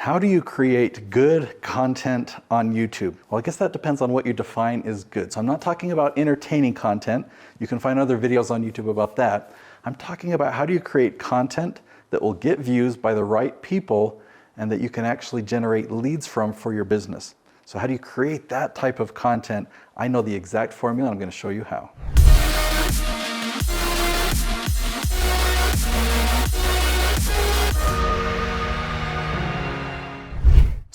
How do you create good content on YouTube? Well, I guess that depends on what you define as good. So I'm not talking about entertaining content. You can find other videos on YouTube about that. I'm talking about how do you create content that will get views by the right people and that you can actually generate leads from for your business. So how do you create that type of content? I know the exact formula, and I'm going to show you how.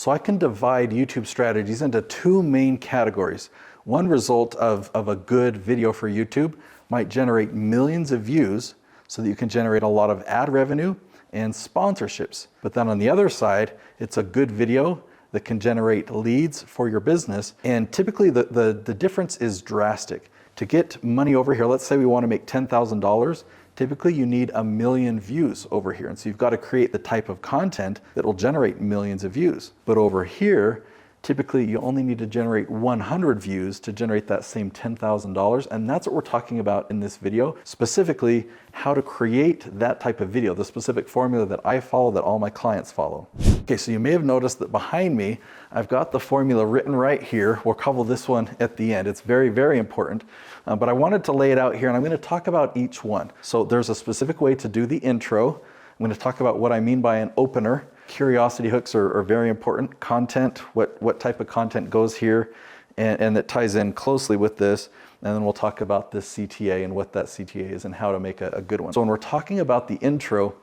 So I can divide YouTube strategies into two main categories. One result of a good video for YouTube might generate millions of views so that you can generate a lot of ad revenue and sponsorships. But then on the other side, it's a good video that can generate leads for your business. And typically the difference is drastic. To get money over here, let's say we want to make $10,000, typically you need 1 million views over here. And so you've got to create the type of content that will generate millions of views. But over here, typically you only need to generate 100 views to generate that same $10,000. And that's what we're talking about in this video, specifically how to create that type of video, the specific formula that I follow, that all my clients follow. Okay, so you may have noticed that behind me, I've got the formula written right here. We'll cover this one at the end. It's very, very important. But I wanted to lay it out here, and I'm going to talk about each one. So there's a specific way to do the intro. I'm going to talk about what I mean by an opener. Curiosity hooks are very important. Content, what type of content goes here, and that ties in closely with this. And then we'll talk about this CTA and what that CTA is and how to make a good one. So when we're talking about the intro,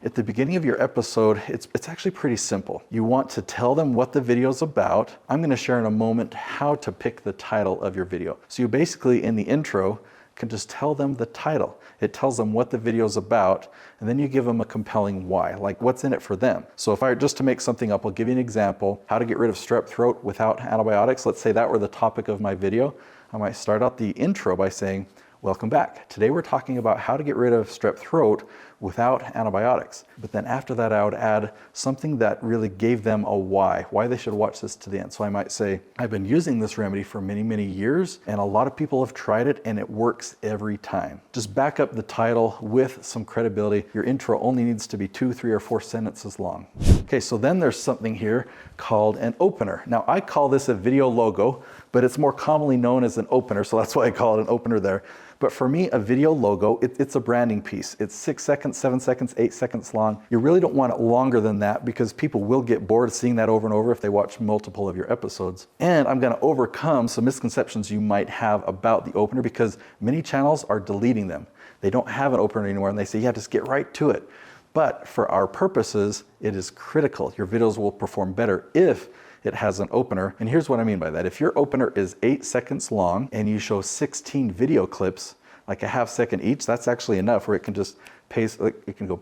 at the beginning of your episode, it's actually pretty simple. You want to tell them what the video's about. I'm going to share in a moment how to pick the title of your video. So you basically, in the intro, can just tell them the title. It tells them what the video's about, and then you give them a compelling why, like what's in it for them. So if I, just to make something up, I'll give you an example, how to get rid of strep throat without antibiotics. Let's say that were the topic of my video. I might start out the intro by saying, welcome back. Today we're talking about how to get rid of strep throat without antibiotics. But then after that, I would add something that really gave them a why they should watch this to the end. So I might say, I've been using this remedy for many, many years, and a lot of people have tried it, and it works every time. Just back up the title with some credibility. Your intro only needs to be 2, 3, or 4 sentences long. Okay, so then there's something here called an opener. Now I call this a video logo, but it's more commonly known as an opener, so that's why I call it an opener there. But for me, a video logo, it's a branding piece. It's 6 seconds, 7 seconds, 8 seconds long. You really don't want it longer than that because people will get bored of seeing that over and over if they watch multiple of your episodes. And I'm gonna overcome some misconceptions you might have about the opener because many channels are deleting them. They don't have an opener anymore and they say, yeah, just get right to it. But for our purposes, it is critical. Your videos will perform better if it has an opener. And here's what I mean by that. If your opener is 8 seconds long and you show 16 video clips, like a half second each, that's actually enough where it can just pace, like it can go,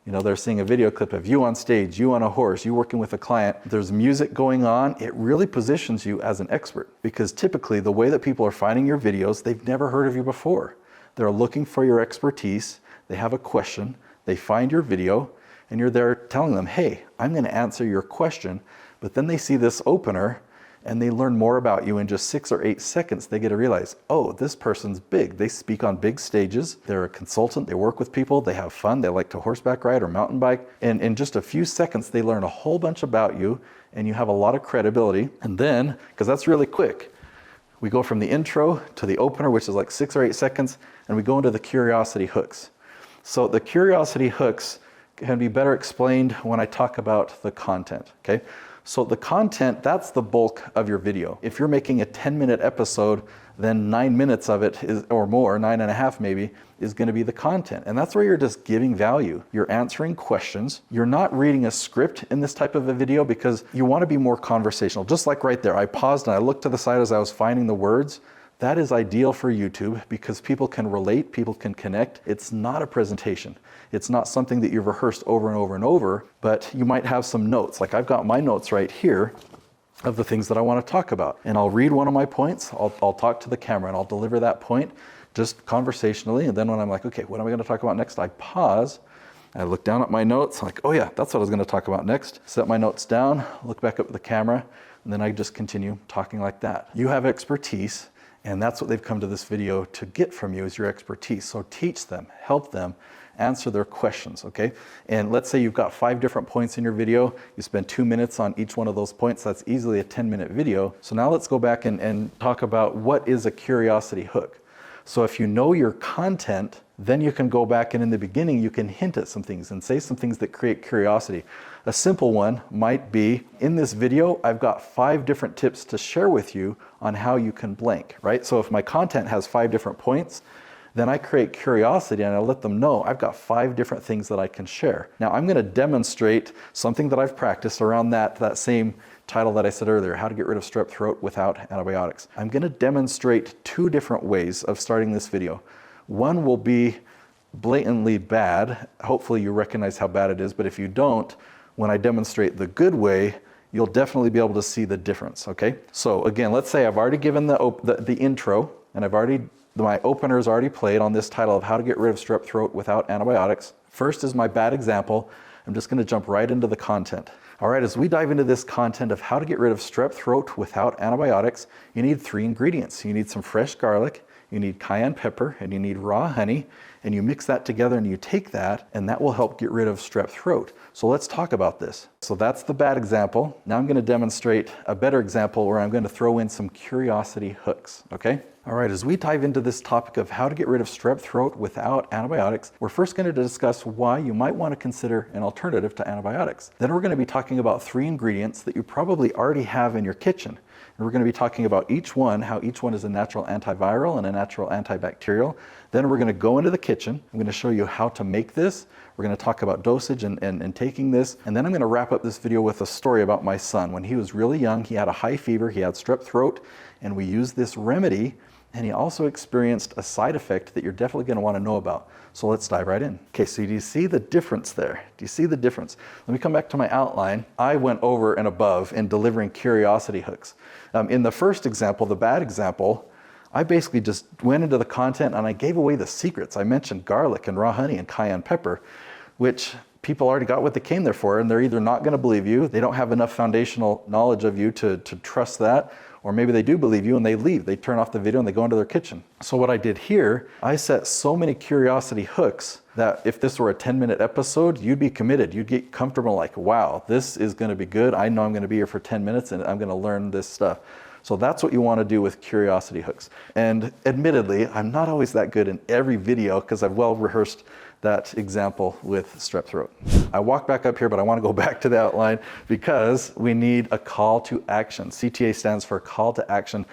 you know, they're seeing a video clip of you on stage, you on a horse, you working with a client, there's music going on. It really positions you as an expert because typically the way that people are finding your videos, they've never heard of you before. They're looking for your expertise. They have a question, they find your video, and you're there telling them, hey, I'm gonna answer your question. But then they see this opener and they learn more about you in just 6 or 8 seconds. They get to realize, oh, this person's big. They speak on big stages. They're a consultant. They work with people. They have fun. They like to horseback ride or mountain bike. And in just a few seconds, they learn a whole bunch about you and you have a lot of credibility. And then, because that's really quick, we go from the intro to the opener, which is like 6 or 8 seconds, and we go into the curiosity hooks. So the curiosity hooks can be better explained when I talk about the content, okay? So the content, that's the bulk of your video. If you're making a 10-minute episode, then 9 minutes of it is, or more, 9.5 maybe, is gonna be the content. And that's where you're just giving value. You're answering questions. You're not reading a script in this type of a video because you wanna be more conversational. Just like right there, I paused and I looked to the side as I was finding the words. That is ideal for YouTube because people can relate, people can connect. It's not a presentation. It's not something that you've rehearsed over and over and over, but you might have some notes. Like I've got my notes right here of the things that I want to talk about. And I'll read one of my points, I'll talk to the camera and I'll deliver that point just conversationally. And then when I'm like, okay, what am I going to talk about next? I pause, I look down at my notes, like, oh yeah, that's what I was going to talk about next. Set my notes down, look back up at the camera, and then I just continue talking like that. You have expertise. And that's what they've come to this video to get from you is your expertise. So teach them, help them, answer their questions, okay? And let's say you've got 5 different points in your video. You spend 2 minutes on each one of those points. That's easily a 10-minute video. So now let's go back and talk about what is a curiosity hook. So if you know your content, then you can go back and in the beginning you can hint at some things and say some things that create curiosity. A simple one might be, in this video, I've got 5 different tips to share with you on how you can blank, right? So if my content has 5 different points, then I create curiosity and I let them know I've got 5 different things that I can share. Now I'm gonna demonstrate something that I've practiced around that same title that I said earlier, how to get rid of strep throat without antibiotics. I'm gonna demonstrate 2 different ways of starting this video. One will be blatantly bad. Hopefully you recognize how bad it is, but if you don't, when I demonstrate the good way, you'll definitely be able to see the difference, okay? So again, let's say I've already given the intro, and my opener is already played on this title of how to get rid of strep throat without antibiotics. First is my bad example. I'm just gonna jump right into the content. All right, as we dive into this content of how to get rid of strep throat without antibiotics, you need 3 ingredients. You need some fresh garlic, you need cayenne pepper, and you need raw honey, and you mix that together and you take that, and that will help get rid of strep throat. So let's talk about this. So that's the bad example. Now I'm gonna demonstrate a better example where I'm gonna throw in some curiosity hooks, okay? All right, as we dive into this topic of how to get rid of strep throat without antibiotics, we're first going to discuss why you might want to consider an alternative to antibiotics. Then we're going to be talking about 3 ingredients that you probably already have in your kitchen. And we're going to be talking about each one, how each one is a natural antiviral and a natural antibacterial. Then we're going to go into the kitchen. I'm going to show you how to make this. We're going to talk about dosage and taking this. And then I'm going to wrap up this video with a story about my son. When he was really young, he had a high fever, he had strep throat, and we used this remedy. And he also experienced a side effect that you're definitely going to want to know about. So let's dive right in. Okay, so do you see the difference there? Do you see the difference? Let me come back to my outline. I went over and above in delivering curiosity hooks. In the first example, the bad example, I basically just went into the content and I gave away the secrets. I mentioned garlic and raw honey and cayenne pepper, which people already got what they came there for, and they're either not going to believe you, they don't have enough foundational knowledge of you to trust that, or maybe they do believe you and they leave. They turn off the video and they go into their kitchen. So what I did here, I set so many curiosity hooks that if this were a 10-minute episode, you'd be committed. You'd get comfortable like, wow, this is going to be good. I know I'm going to be here for 10 minutes and I'm going to learn this stuff. So that's what you want to do with curiosity hooks. And admittedly, I'm not always that good in every video because I've well rehearsed that example with strep throat. I walk back up here, but I want to go back to the outline because we need a call to action. CTA stands for call to action.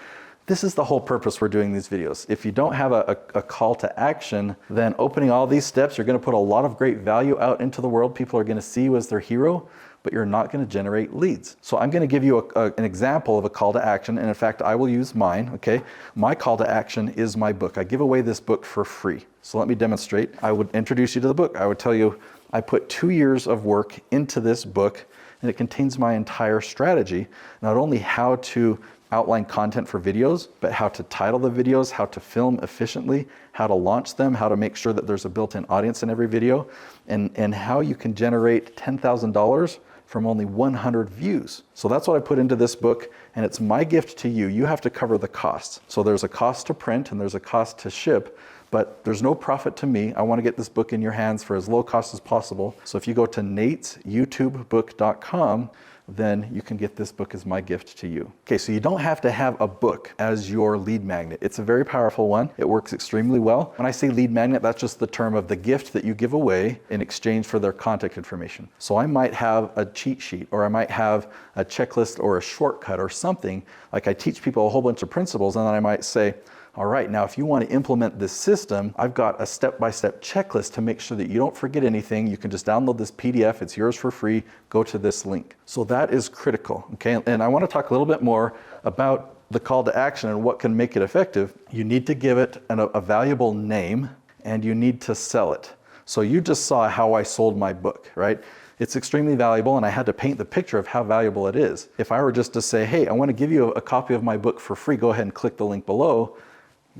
This is the whole purpose we're doing these videos. If you don't have a call to action, then opening all these steps, you're going to put a lot of great value out into the world. People are going to see you as their hero, but you're not going to generate leads. So I'm going to give you an example of a call to action. And in fact, I will use mine, okay? My call to action is my book. I give away this book for free. So let me demonstrate. I would introduce you to the book. I would tell you, I put 2 years of work into this book, and it contains my entire strategy, not only how to outline content for videos, but how to title the videos, how to film efficiently, how to launch them, how to make sure that there's a built-in audience in every video, and how you can generate $10,000 from only 100 views. So that's what I put into this book, and it's my gift to you. You have to cover the costs. So there's a cost to print and there's a cost to ship, but there's no profit to me. I want to get this book in your hands for as low cost as possible. So if you go to natesyoutubebook.com, then you can get this book as my gift to you. Okay, so you don't have to have a book as your lead magnet. It's a very powerful one. It works extremely well. When I say lead magnet, that's just the term of the gift that you give away in exchange for their contact information. So I might have a cheat sheet, or I might have a checklist or a shortcut or something. Like I teach people a whole bunch of principles, and then I might say, all right, now if you want to implement this system, I've got a step-by-step checklist to make sure that you don't forget anything. You can just download this PDF, it's yours for free, go to this link. So that is critical, okay? And I want to talk a little bit more about the call to action and what can make it effective. You need to give it a valuable name, and you need to sell it. So you just saw how I sold my book, right? It's extremely valuable, and I had to paint the picture of how valuable it is. If I were just to say, hey, I want to give you a copy of my book for free, go ahead and click the link below,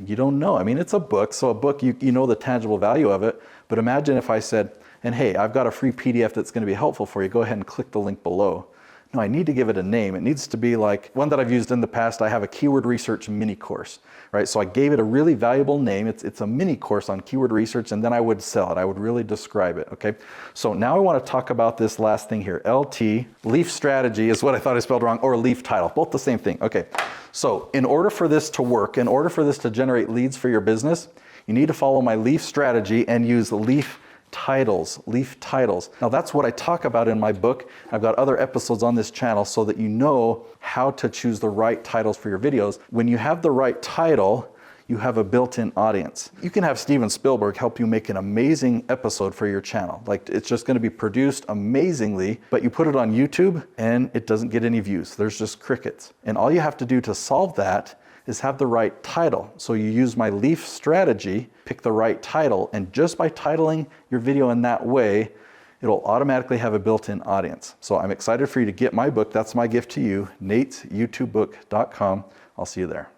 you don't know. I mean, it's a book, so a book, you know the tangible value of it. But imagine if I said, and hey, I've got a free PDF that's going to be helpful for you. Go ahead and click the link below. No, I need to give it a name. It needs to be like one that I've used in the past. I have a keyword research mini course, right? So I gave it a really valuable name. It's a mini course on keyword research, and then I would sell it. I would really describe it, okay? So now I want to talk about this last thing here. LT, leaf strategy is what I thought I spelled wrong, or leaf title, both the same thing. Okay, so in order for this to work, in order for this to generate leads for your business, you need to follow my leaf strategy and use leaf titles, leaf titles. Now that's what I talk about in my book. I've got other episodes on this channel so that you know how to choose the right titles for your videos. When you have the right title, you have a built-in audience. You can have Steven Spielberg help you make an amazing episode for your channel. Like it's just gonna be produced amazingly, but you put it on YouTube and it doesn't get any views. There's just crickets. And all you have to do to solve that is have the right title. So you use my leaf strategy, pick the right title, and just by titling your video in that way, it'll automatically have a built-in audience. So I'm excited for you to get my book. That's my gift to you, natesyoutubebook.com. I'll see you there.